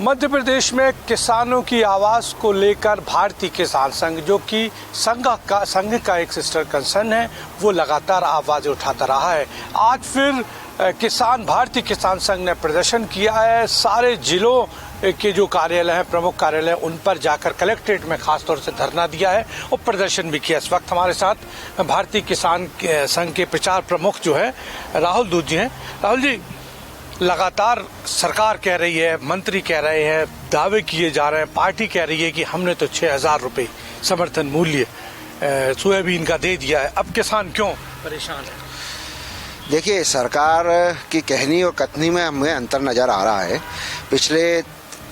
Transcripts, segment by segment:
मध्य प्रदेश में किसानों की आवाज़ को लेकर भारतीय किसान संघ, जो कि संघ का एक सिस्टर कंसर्न है, वो लगातार आवाज़ उठाता रहा है। आज फिर भारतीय किसान संघ ने प्रदर्शन किया है। सारे जिलों के जो कार्यालय हैं, प्रमुख कार्यालय, उन पर जाकर कलेक्ट्रेट में खासतौर से धरना दिया है और प्रदर्शन भी किया। इस वक्त हमारे साथ भारतीय किसान संघ के प्रचार प्रमुख जो है राहुल दूत जी हैं। राहुल जी, लगातार सरकार कह रही है, मंत्री कह रहे हैं, दावे किए जा रहे हैं, पार्टी कह रही है कि हमने तो 6,000 रुपये समर्थन मूल्य सोयाबीन का दे दिया है, अब किसान क्यों परेशान है? देखिए, सरकार की कहनी और कथनी में हमें अंतर नज़र आ रहा है। पिछले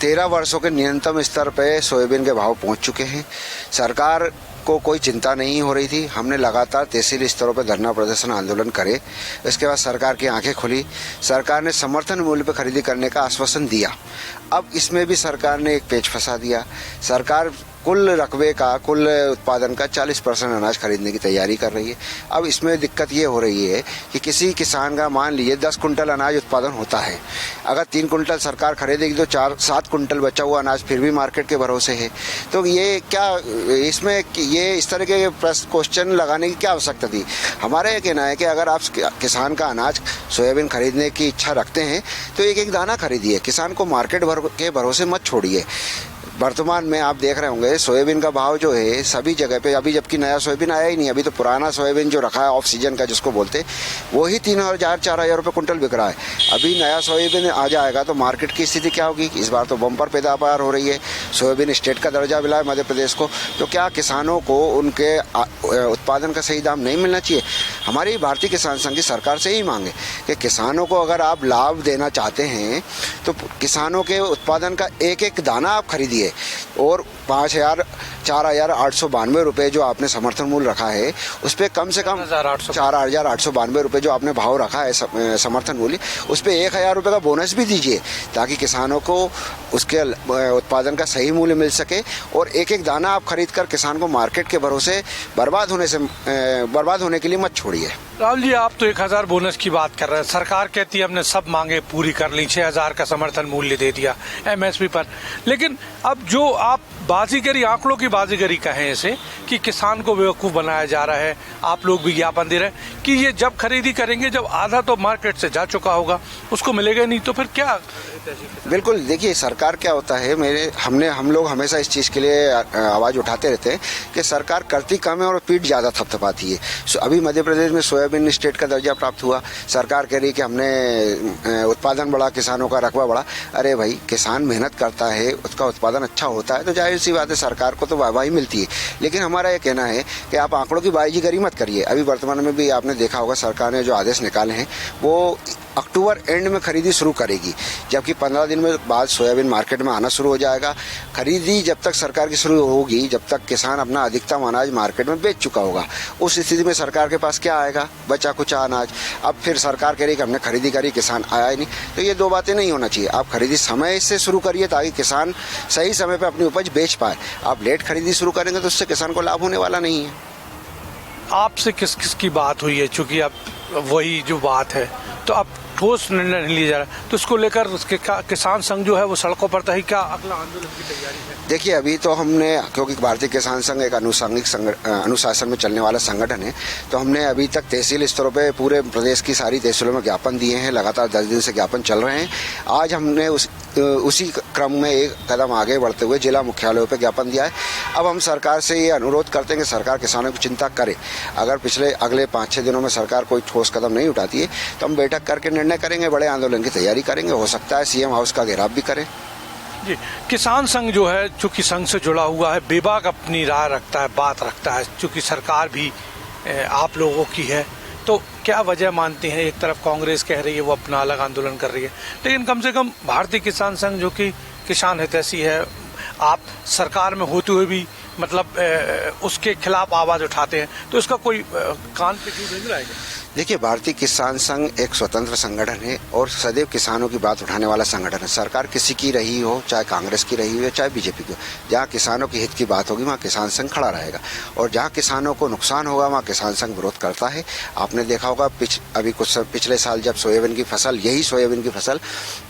13 वर्षों के न्यूनतम स्तर पे सोयाबीन के भाव पहुंच चुके हैं। सरकार को कोई चिंता नहीं हो रही थी। हमने लगातार तहसील स्तरों पर धरना प्रदर्शन आंदोलन करे। इसके बाद सरकार की आंखें खुली। सरकार ने समर्थन मूल्य पर खरीदी करने का आश्वासन दिया। अब इसमें भी सरकार ने एक पेच फंसा दिया। सरकार कुल रकबे का, कुल उत्पादन का 40% अनाज खरीदने की तैयारी कर रही है। अब इसमें दिक्कत ये हो रही है कि किसी किसान का मान लीजिए 10 कुंटल अनाज उत्पादन होता है, अगर 3 कुंटल सरकार खरीदेगी तो 7 कुंटल बचा हुआ अनाज फिर भी मार्केट के भरोसे है। तो ये क्या, इसमें ये इस तरह के क्वेश्चन लगाने की क्या आवश्यकता थी? हमारा ये कहना है कि अगर आप किसान का अनाज सोयाबीन खरीदने की इच्छा रखते हैं तो एक एक दाना खरीदिए, किसान को मार्केट के भरोसे मत छोड़िए। वर्तमान में आप देख रहे होंगे सोयाबीन का भाव जो है सभी जगह पे, अभी जबकि नया सोयाबीन आया ही नहीं, अभी तो पुराना सोयाबीन जो रखा है ऑफ सीजन का जिसको बोलते, वही 3,000-4,000 रुपये कुंटल बिक रहा है। अभी नया सोयाबीन आ जाएगा तो मार्केट की स्थिति क्या होगी? इस बार तो बम्पर पैदावार हो रही है, सोयाबीन स्टेट का दर्जा मिला है मध्य प्रदेश को, तो क्या किसानों को उनके उत्पादन का सही दाम नहीं मिलना चाहिए? हमारी भारतीय किसान संघ की सरकार से ही मांगे कि किसानों को अगर आप लाभ देना चाहते हैं तो किसानों के उत्पादन का एक एक दाना आप खरीदिए और 4,892 रुपये जो आपने समर्थन मूल्य रखा है उस पर कम से कम 4,892 रुपये जो आपने भाव रखा है समर्थन मूल्य, उस पर 1,000 रुपये का बोनस भी दीजिए ताकि किसानों को उसके उत्पादन का सही मूल्य मिल सके और एक एक दाना आप खरीद कर किसान को मार्केट के भरोसे बर्बाद होने के लिए मत छोड़िए। राहुल जी, आप तो 1,000 बोनस की बात कर रहे हैं। सरकार कहती है हमने सब मांगे पूरी कर ली, 6,000 का समर्थन मूल्य दे दिया MSP पर, लेकिन अब जो आप बाजीगरी, आंकड़ों की बाजीगरी कहें इसे, कि किसान को बेवकूफ़ बनाया जा रहा है, आप लोग भी ज्ञापन दे रहे हैं कि ये जब खरीदी करेंगे जब आधा तो मार्केट से जा चुका होगा, उसको मिलेगा नहीं, तो फिर क्या? बिल्कुल, देखिए सरकार क्या होता है, हम लोग हमेशा इस चीज़ के लिए आवाज़ उठाते रहते हैं कि सरकार करती कम है और पीठ ज़्यादा थपथपाती है। अभी मध्य प्रदेश में सोयाबीन स्टेट का दर्जा प्राप्त हुआ, सरकार कह रही कि हमने उत्पादन बढ़ा, किसानों का रकबा बढ़ा। अरे भाई, किसान मेहनत करता है, उसका उत्पादन अच्छा होता है तो जाहिर सी बात है सरकार को तो वाहवाही मिलती है। लेकिन हमारा ये कहना है कि आप आंकड़ों की बाजीगरी मत करिए। अभी वर्तमान में भी आपने देखा होगा सरकार ने जो आदेश निकाले हैं वो अक्टूबर एंड में खरीदी शुरू करेगी, जबकि 15 दिन में बाद सोयाबीन मार्केट में आना शुरू हो जाएगा। खरीदी जब तक सरकार की शुरू होगी जब तक किसान अपना अधिकतम अनाज मार्केट में बेच चुका होगा। उस स्थिति में सरकार के पास क्या आएगा? बचा कुचा अनाज। अब फिर सरकार कह रही कि हमने खरीदी करी, किसान आया ही नहीं, तो ये दो बातें नहीं होना चाहिए। आप खरीदी समय से शुरू करिए ताकि किसान सही समय पर अपनी उपज बेच पाए। आप लेट खरीदी शुरू करेंगे तो उससे किसान को लाभ होने वाला नहीं है। आपसे किस किस की बात हुई है? चूंकि अब वही जो बात है तो अब ठोस निर्णय नहीं लिया जा रहा, तो इसको लेकर उसके किसान संघ जो है वो सड़कों पर ही क्या अगला आंदोलन की तैयारी है? देखिए, अभी तो हमने, क्योंकि भारतीय किसान संघ एक अनुशासन में चलने वाला संगठन है, तो हमने अभी तक तहसील स्तरों पे पूरे प्रदेश की सारी तहसीलों में ज्ञापन दिए हैं। लगातार 10 दिन से ज्ञापन चल रहे हैं। आज हमने उसी क्रम में एक कदम आगे बढ़ते हुए जिला मुख्यालयों पे ज्ञापन दिया है। अब हम सरकार से ये अनुरोध करते हैं कि सरकार किसानों की चिंता करे। अगर अगले 5-6 दिनों में सरकार कोई ठोस कदम नहीं उठाती है तो हम बैठक करके निर्णय करेंगे, बड़े आंदोलन की तैयारी करेंगे। हो सकता है CM हाउस का घेराव भी करें। जी, किसान संघ जो है, चूंकि संघ से जुड़ा हुआ है, बेबाक अपनी राय रखता है, बात रखता है, चूंकि सरकार भी आप लोगों की है, तो क्या वजह मानते हैं? एक तरफ कांग्रेस कह रही है वो अपना अलग आंदोलन कर रही है, लेकिन कम से कम भारतीय किसान संघ जो कि किसान हितैषी है, आप सरकार में होते हुए भी मतलब उसके खिलाफ आवाज उठाते हैं, तो इसका कोई कान पे क्यों नहीं रहेगा? देखिए, भारतीय किसान संघ एक स्वतंत्र संगठन है और सदैव किसानों की बात उठाने वाला संगठन है। सरकार किसी की रही हो, चाहे कांग्रेस की रही हो, चाहे बीजेपी की हो, जहाँ किसानों के हित की बात होगी वहाँ किसान संघ खड़ा रहेगा, और जहाँ किसानों को नुकसान होगा वहाँ किसान संघ विरोध करता है। आपने देखा होगा अभी कुछ पिछले साल जब सोयाबीन की फसल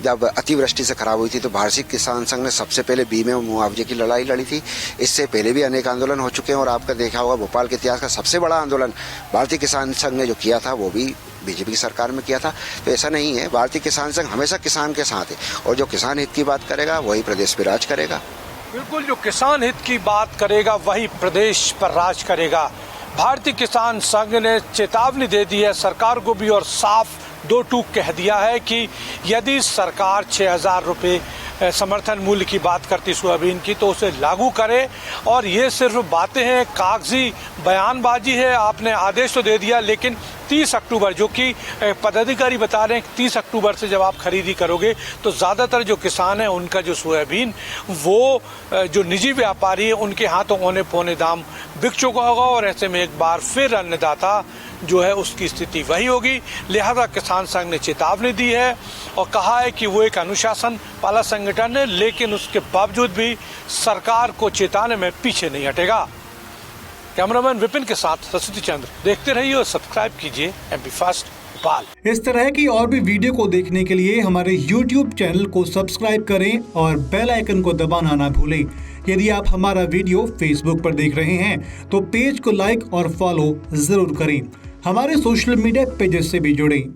जब अतिवृष्टि से खराब हुई थी, तो भारतीय किसान संघ ने सबसे पहले बीमे और मुआवजे की लड़ाई लड़ी थी। इससे पहले भी अनेक आंदोलन हो चुके हैं, और आपका देखा होगा भोपाल के इतिहास का सबसे बड़ा आंदोलन भारतीय किसान संघ ने जो किया था वो भी बीजेपी की सरकार में किया था। तो ऐसा नहीं है, भारतीय किसान संघ हमेशा किसान के साथ है, और जो किसान हित की बात करेगा वही प्रदेश पे राज करेगा। बिल्कुल, जो किसान हित की बात करेगा वही प्रदेश पर राज करेगा। भारतीय किसान संघ ने चेतावनी दे दी है सरकार को भी, और साफ दो टूक कह दिया है कि यदि सरकार 6,000 रुपये समर्थन मूल्य की बात करती सोयाबीन की, तो उसे लागू करे। और ये सिर्फ बातें हैं, कागजी बयानबाजी है। आपने आदेश तो दे दिया, लेकिन 30 अक्टूबर, जो कि पदाधिकारी बता रहे हैं 30 अक्टूबर से जब आप खरीदी करोगे तो ज़्यादातर जो किसान हैं उनका जो सोयाबीन वो जो निजी व्यापारी है उनके हाथों औने पौने दाम बिक चुका होगा, और ऐसे में एक बार फिर अन्नदाता जो है उसकी स्थिति वही होगी। लिहाजा किसान संघ ने चेतावनी दी है और कहा है कि वो एक अनुशासन वाला संगठन है, लेकिन उसके बावजूद भी सरकार को चेताने में पीछे नहीं हटेगा। कैमरामैन विपिन के साथ सरस्वती चंद्र, देखते रहिए और सब्सक्राइब कीजिए MP फास्ट भोपाल। इस तरह की और भी वीडियो को देखने के लिए हमारे YouTube चैनल को सब्सक्राइब करें और बेल आइकन को दबाना ना भूलें। यदि आप हमारा वीडियो Facebook पर देख रहे हैं तो पेज को लाइक और फॉलो जरूर करें। हमारे सोशल मीडिया पेजेस से भी जुड़ें।